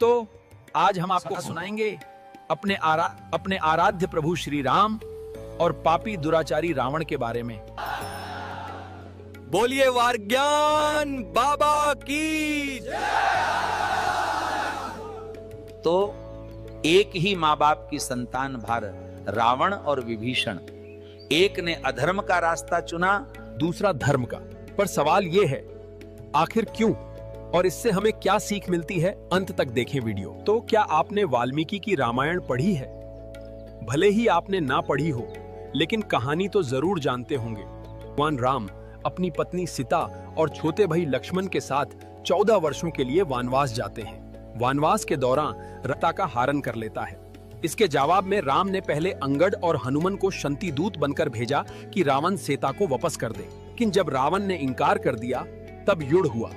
तो आज हम आपको सुनाएंगे अपने आराध्य प्रभु श्री राम और पापी दुराचारी रावण के बारे में। बोलिए वारज्ञान बाबा की। तो एक ही माँ बाप की संतान भारत, रावण और विभीषण। एक ने अधर्म का रास्ता चुना, दूसरा धर्म का। पर सवाल ये है, आखिर क्यों और इससे हमें क्या सीख मिलती है? अंत तक देखें वीडियो। तो क्या आपने वाल्मीकि की रामायण पढ़ी है? भले ही आपने ना पढ़ी हो, लेकिन कहानी तो जरूर जानते होंगे। भगवान राम अपनी पत्नी सीता और छोटे भाई लक्ष्मण के साथ 14 वर्षों के लिए वनवास जाते हैं। वनवास के दौरान रता का हरण कर लेता है। इसके जवाब में राम ने पहले अंगद और हनुमान को शंतिदूत बनकर भेजा कि रावण सीता को वापस कर दे। लेकिन जब रावण ने इनकार कर दिया, तब युद्ध हुआ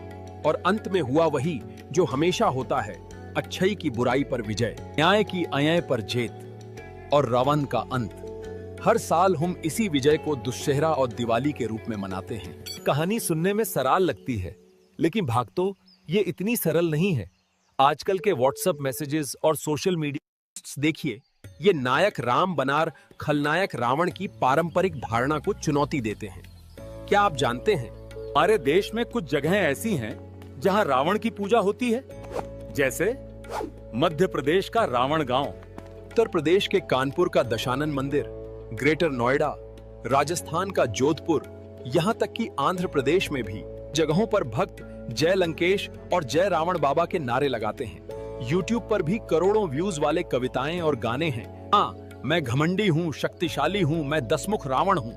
और अंत में हुआ वही जो हमेशा होता है, अच्छाई की बुराई पर विजय, न्याय की अन्याय पर जीत और रावण का अंत। हर साल हम इसी विजय को दुशहरा और दिवाली के रूप में मनाते हैं। कहानी सुनने में सरल लगती है, लेकिन भागतो ये इतनी सरल नहीं है। आजकल के व्हाट्सएप मैसेजेस और सोशल मीडिया देखिए, ये नायक राम बनार खलनायक रावण की पारंपरिक धारणा को चुनौती देते हैं। क्या आप जानते हैं, हमारे देश में कुछ जगहें ऐसी हैं जहां रावण की पूजा होती है, जैसे मध्य प्रदेश का रावण गांव, उत्तर प्रदेश के कानपुर का दशानन मंदिर, ग्रेटर नोएडा, राजस्थान का जोधपुर, यहाँ तक कि आंध्र प्रदेश में भी जगहों पर भक्त जय लंकेश और जय रावण बाबा के नारे लगाते हैं। यूट्यूब पर भी करोड़ों व्यूज वाले कविताएं और गाने हैं। हाँ, मैं घमंडी हूँ, शक्तिशाली हूँ, मैं दसमुख रावण हूँ।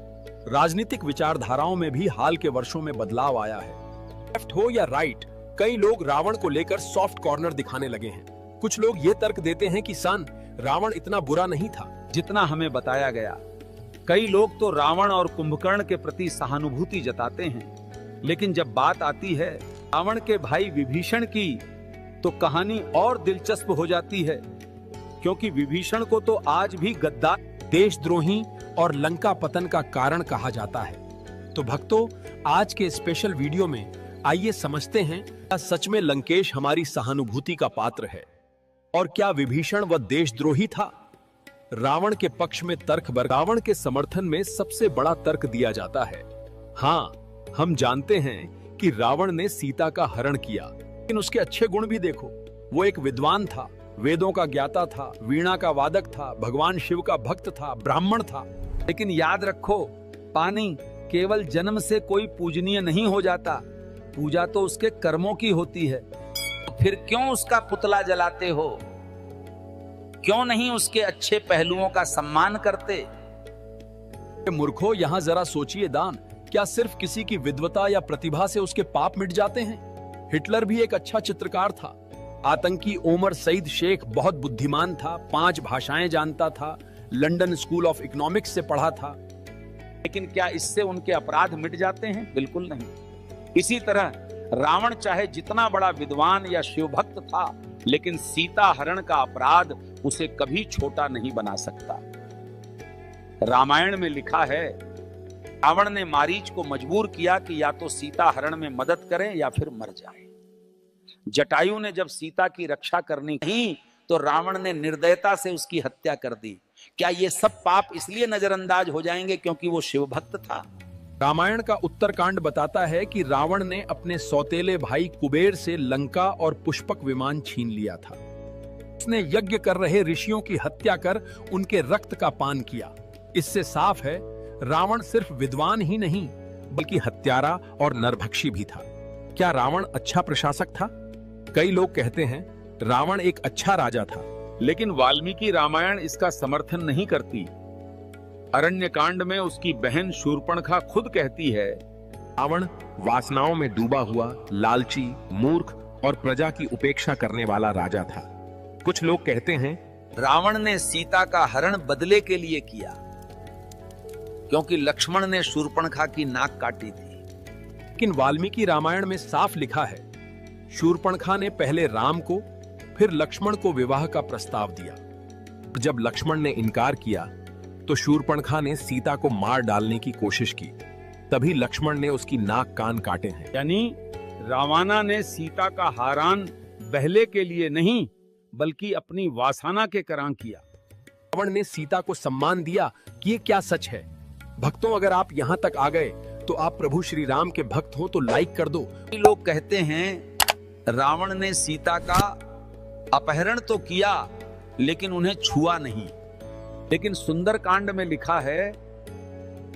राजनीतिक विचारधाराओं में भी हाल के वर्षों में बदलाव आया है। लेफ्ट हो या राइट, कई लोग रावण को लेकर सॉफ्ट कॉर्नर दिखाने लगे हैं। कुछ लोग ये तर्क देते हैं कि रावण इतना बुरा नहीं था जितना हमें बताया गया। कई लोग तो रावण और कुंभकर्ण के प्रति सहानुभूति जताते हैं, लेकिन जब बात आती है रावण के भाई विभीषण की, तो कहानी और दिलचस्प हो जाती है, क्योंकि विभीषण को तो आज भी गद्दार, देशद्रोही और लंका पतन का कारण कहा जाता है। तो भक्तों, आज के स्पेशल वीडियो में आइए समझते हैं, क्या सच में लंकेश हमारी सहानुभूति का पात्र है और क्या विभीषण व देशद्रोही था? रावण के पक्ष में तर्क रावण के समर्थन में सबसे बड़ा तर्क दिया जाता है। हाँ, हम जानते हैं कि रावण ने सीता का हरण किया, लेकिन उसके अच्छे गुण भी देखो। वो एक विद्वान था, वेदों का ज्ञाता था, वीणा का वादक था, भगवान शिव का भक्त था, ब्राह्मण था। लेकिन याद रखो, पानी केवल जन्म से कोई पूजनीय नहीं हो जाता, पूजा तो उसके कर्मों की होती है। तो फिर क्यों उसका पुतला जलाते हो? क्यों नहीं उसके अच्छे पहलुओं का सम्मान करते? मूर्खों, यहाँ जरा सोचिए दान, क्या सिर्फ किसी की विद्वता या प्रतिभा से उसके पाप मिट जाते हैं? हिटलर भी एक अच्छा चित्रकार था। आतंकी ओमर सईद शेख बहुत बुद्धिमान था, 5 भाषाएं जानता था, लंदन स्कूल ऑफ इकोनॉमिक्स से पढ़ा था। लेकिन क्या इससे उनके अपराध मिट जाते हैं? बिल्कुल नहीं। इसी तरह रावण चाहे जितना बड़ा विद्वान या शिवभक्त था, लेकिन सीता हरण का अपराध उसे कभी छोटा नहीं बना सकता। रामायण में लिखा है, रावण ने मारीच को मजबूर किया कि या तो सीता हरण में मदद करें या फिर मर जाए। जटायु ने जब सीता की रक्षा करनी नहीं, तो रावण ने निर्दयता से उसकी हत्या कर दी। क्या ये सब पाप इसलिए नजरअंदाज हो जाएंगे क्योंकि वो शिवभक्त था? रामायण का उत्तरकांड बताता है कि रावण ने अपने सौतेले भाई कुबेर से लंका और पुष्पक विमान छीन लिया था। उसने यज्ञ कर रहे ऋषियों की हत्या कर उनके रक्त का पान किया। इससे साफ है, रावण सिर्फ विद्वान ही नहीं, बल्कि हत्यारा और नरभक्षी भी था। क्या रावण अच्छा प्रशासक था? कई लोग कहते हैं रावण एक अच्छा राजा था, लेकिन वाल्मीकि रामायण इसका समर्थन नहीं करती। अरण्यकांड में उसकी बहन शूर्पणखा खुद कहती है, रावण वासनाओं में डूबा हुआ, लालची, मूर्ख और प्रजा की उपेक्षा करने वाला राजा था। कुछ लोग कहते हैं रावण ने सीता का हरण बदले के लिए किया, क्योंकि लक्ष्मण ने शूर्पणखा की नाक काटी थी। लेकिन वाल्मीकि रामायण में साफ लिखा है, शूर्पणखा ने पहले राम को फिर लक्ष्मण को विवाह का प्रस्ताव दिया। जब लक्ष्मण ने इनकार किया, तो शूर्पणखा ने सीता को मार डालने की कोशिश की। तभी लक्ष्मण ने उसकी नाक कान काटे हैं। यानी रावणा ने सीता का हरण बहले के लिए नहीं बल्कि अपनी वासना के करां किया। रावण ने सीता को सम्मान दिया कि ये क्या सच है। भक्तों, अगर आप यहाँ तक आ गए तो आप प्रभु श्री राम के भक्त हो तो लाइक कर दो। लोग कहते हैं रावण ने सीता का अपहरण तो किया लेकिन उन्हें छुआ नहीं। लेकिन सुंदरकांड में लिखा है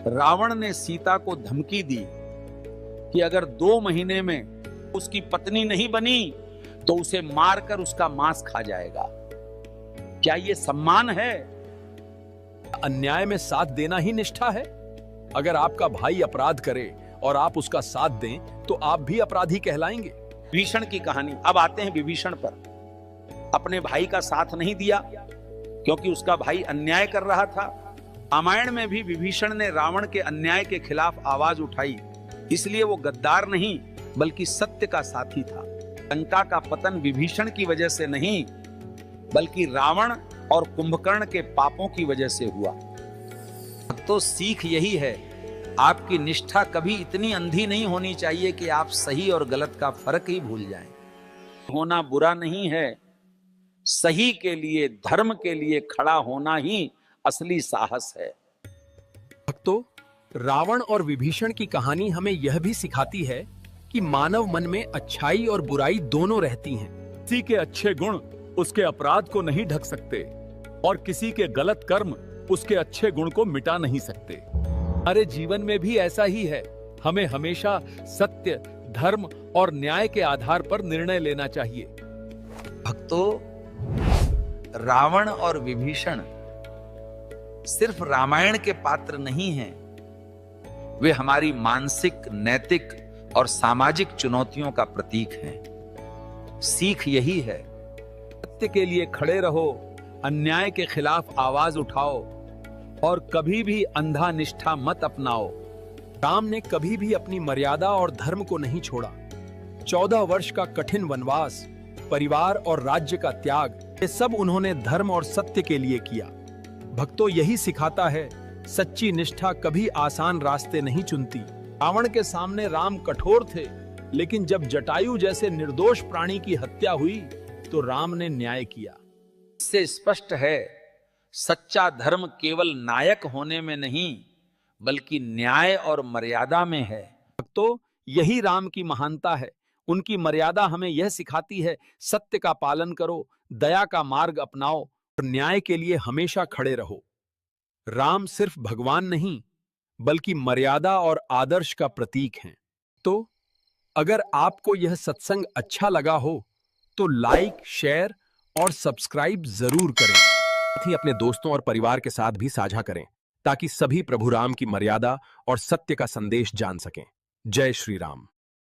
रावण ने सीता को धमकी दी कि अगर 2 महीने में उसकी पत्नी नहीं बनी तो उसे मारकर उसका मांस खा जाएगा। क्या ये सम्मान है? अन्याय में साथ देना ही निष्ठा है। अगर आपका भाई अपराध करे और आप उसका साथ दें तो आप भी अपराधी कहलाएंगे। विभीषण की कहानी। अब आते हैं विभीषण पर। अपने भाई का साथ नहीं दिया क्योंकि उसका भाई अन्याय कर रहा था। रामायण में भी विभीषण ने रावण के अन्याय के खिलाफ आवाज उठाई, इसलिए वो गद्दार नहीं बल्कि सत्य का साथी था। लंका का पतन विभीषण की वजह से नहीं बल्कि रावण और कुंभकर्ण के पापों की वजह से हुआ। तो सीख यही है, आपकी निष्ठा कभी इतनी अंधी नहीं होनी चाहिए कि आप सही और गलत का फर्क ही भूल जाएं। होना बुरा नहीं है, सही के लिए, धर्म के लिए खड़ा होना ही असली साहस है। भक्तों, रावण और विभीषण की कहानी हमें यह भी सिखाती है कि मानव मन में अच्छाई और बुराई दोनों रहती हैं। किसी के अच्छे गुण उसके अपराध को नहीं ढक सकते और किसी के गलत कर्म उसके अच्छे गुण को मिटा नहीं सकते। हमारे जीवन में भी ऐसा ही है। हमें हमेशा सत्य, धर्म और न्याय के आधार पर निर्णय लेना चाहिए। भक्तों, रावण और विभीषण सिर्फ रामायण के पात्र नहीं हैं, वे हमारी मानसिक, नैतिक और सामाजिक चुनौतियों का प्रतीक हैं। सीख यही है, सत्य के लिए खड़े रहो, अन्याय के खिलाफ आवाज उठाओ और कभी भी अंधा निष्ठा मत अपनाओ। राम ने कभी भी अपनी मर्यादा और धर्म को नहीं छोड़ा। 14 वर्ष का कठिन वनवास, परिवार और राज्य का त्याग, ये सब उन्होंने धर्म और सत्य के लिए किया। भक्तों, यही सिखाता है, सच्ची निष्ठा कभी आसान रास्ते नहीं चुनती। रावण के सामने राम कठोर थे, लेकिन जब जटायु जैसे निर्दोष प्राणी की हत्या हुई तो राम ने न्याय किया। इससे स्पष्ट है, सच्चा धर्म केवल नायक होने में नहीं बल्कि न्याय और मर्यादा में है। तो यही राम की महानता है। उनकी मर्यादा हमें यह सिखाती है, सत्य का पालन करो, दया का मार्ग अपनाओ और न्याय के लिए हमेशा खड़े रहो। राम सिर्फ भगवान नहीं बल्कि मर्यादा और आदर्श का प्रतीक हैं। तो अगर आपको यह सत्संग अच्छा लगा हो तो लाइक, शेयर और सब्सक्राइब जरूर करें। साथ ही अपने दोस्तों और परिवार के साथ भी साझा करें ताकि सभी प्रभु राम की मर्यादा और सत्य का संदेश जान सकें। जय श्री राम।